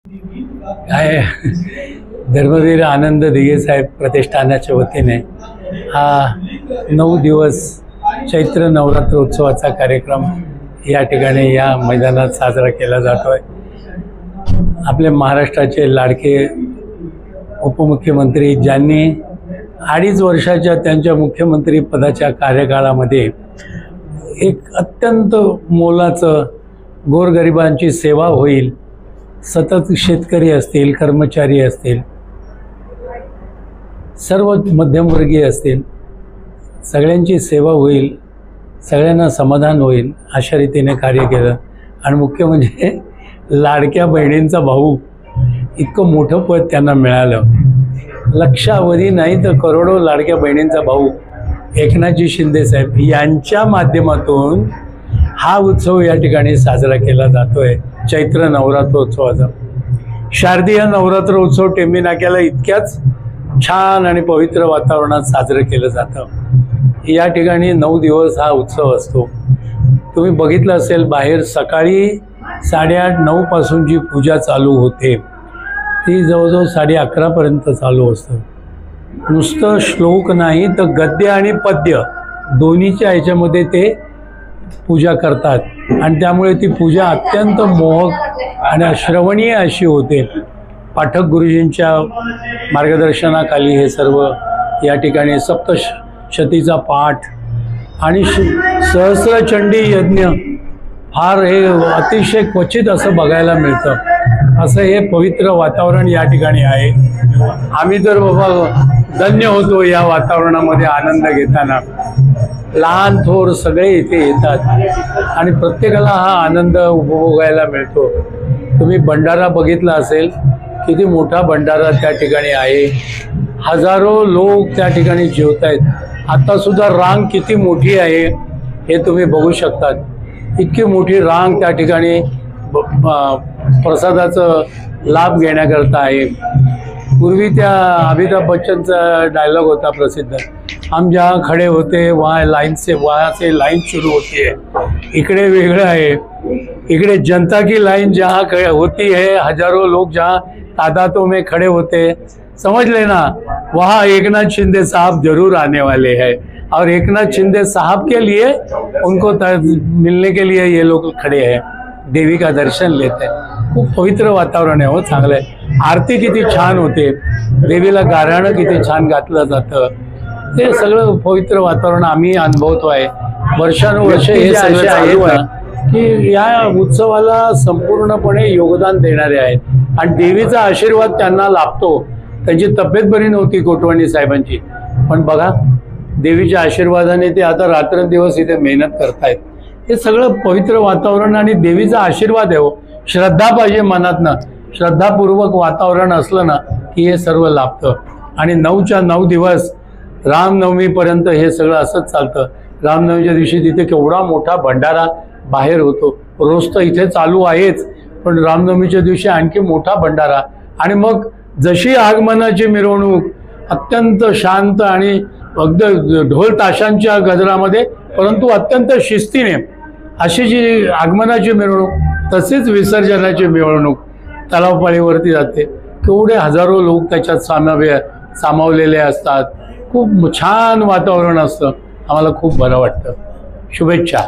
काय धर्मवीर आनंद दिघे साहेब प्रतिष्ठानाच्या वतीने हा 9 दिवस चैत्र नवरात्र उत्सवाचा कार्यक्रम या ठिकाणी या मैदानात साजरा केला जातो आहे। आपले महाराष्ट्राचे लाडके उपमुख्यमंत्री ज्यांनी 2.5 वर्षाच्या त्यांच्या मुख्यमंत्री पदाच्या कार्यकाळामध्ये एक अत्यंत मोलाचं गोरगरिबांची सेवा होईल, सतत शेतकरी असतील, कर्मचारी असतील, सर्व मध्यमवर्गीय असतील, सगळ्यांची सेवा होईल, सगळ्यांना समाधान होईल अशा रीतीने कार्य केलं। आणि मुख्य म्हणजे लाडक्या बहिणींचा भाऊ इतकं मोठं पद त्यांना मिळालं। लक्षावधी नाही तर करोडो लाडक्या बहिणींचा भाऊ एकनाथजी शिंदे साहेब यांच्या माध्यमातून हा उत्सव या ठिकाणी साजरा केला जातोय। चैत्र नवरात्रोत्सवाचा शारदीय नवरात्रोत्सव टेंबी नाक्याला इतक्याच छान आणि पवित्र वातावरणात साजरं केलं जातं। या ठिकाणी 9 दिवस हा उत्सव असतो। तुम्ही बघितलं असेल, बाहेर सकाळी 8:30-9 पासून जी पूजा चालू होते ती जवळजवळ 11:30 पर्यंत चालू असतं। नुसतं श्लोक नाही तर गद्य आणि पद्य दोन्हीच्या ह्याच्यामध्ये ते पूजा करतात आणि त्यामुळे ती पूजा अत्यंत मोहक आणि श्रवणीय अशी होते। पाठक गुरुजींच्या मार्गदर्शनाखाली हे सर्व या ठिकाणी सप्तशतीचा पाठ आणि सहस्रचंडी यज्ञ फार हे अतिशय क्वचित असं बघायला मिळतं। असं हे पवित्र वातावरण या ठिकाणी आहे। आम्ही तर बाबा धन्य होतो या वातावरणामध्ये आनंद घेताना। लहान थोर सगळे इथे येतात आणि प्रत्येकाला हा आनंद उपभोगायला मिळतो। तुम्ही भंडारा बघितला असेल, किती मोठा भंडारा त्या ठिकाणी आहे। हजारो लोक त्या ठिकाणी जेवत आहेत। आतासुद्धा रांग किती मोठी आहे हे तुम्ही बघू शकतात। इतकी मोठी रांग त्या ठिकाणी प्रसादाचं लाभ घेण्याकरता आहे। पूर्वी त्या अमिताभ बच्चनचा डायलॉग होता प्रसिद्ध, हम जहाँ खड़े होते वहाँ लाइन से वहाँ से लाइन शुरू होती है। इकडे वेगळं आहे, इकडे जनता की लाइन जहाँ होती है, हजारों लोग जहाँ तादादों में खड़े होते, समझ लेना वहाँ एकनाथ शिंदे साहब जरूर आने वाले हैं और एकनाथ शिंदे साहब के लिए उनको मिलने के लिए ये लोग खड़े हैं, देवी का दर्शन लेते हैं। खूप पवित्र वातावरण आहे हो, चांगलं आहे। आरती किती छान होते, देवीला गाराणं किती छान घातलं जातं, ते सगळं पवित्र वातावरण आम्ही अनुभवतो आहे। वर्षानुवर्षे हे सगळं चालू आहे की या उत्सवाला संपूर्णपणे योगदान देणारे आहेत आणि देवीचा आशीर्वाद त्यांना लाभतो। त्यांची तब्येत बरी नव्हती कोटवानी साहेबांची, पण बघा देवीच्या आशीर्वादाने ते आता रात्रंदिवस इथे मेहनत करतायत। हे सगळं पवित्र वातावरण आणि देवीचा आशीर्वाद आहे हो। श्रद्धा पाहिजे मनातनं, श्रद्धापूर्वक वातावरण असलं ना की हे सर्व लाभतं। आणि 9च्या 9 दिवस रामनवमीपर्यंत हे सगळं असंच चालतं। रामनवमीच्या दिवशी तिथे केवढा मोठा भंडारा बाहेर होतो। रोज तर इथे चालू आहेच, पण रामनवमीच्या दिवशी आणखी मोठा भंडारा। आणि मग जशी आगमनाची मिरवणूक अत्यंत शांत आणि अगदी ढोल ताशांच्या गजरामध्ये, परंतु अत्यंत शिस्तीने अशी जी आगमनाची मिरवणूक, तसेच विसर्जनाची मिरवणूक तलावपाळीवरती जाते। केवढे हजारो लोक त्याच्यात सामावलेले असतात। खूप छान वातावरण असतं। आम्हाला खूप बरं वाटतं। शुभेच्छा।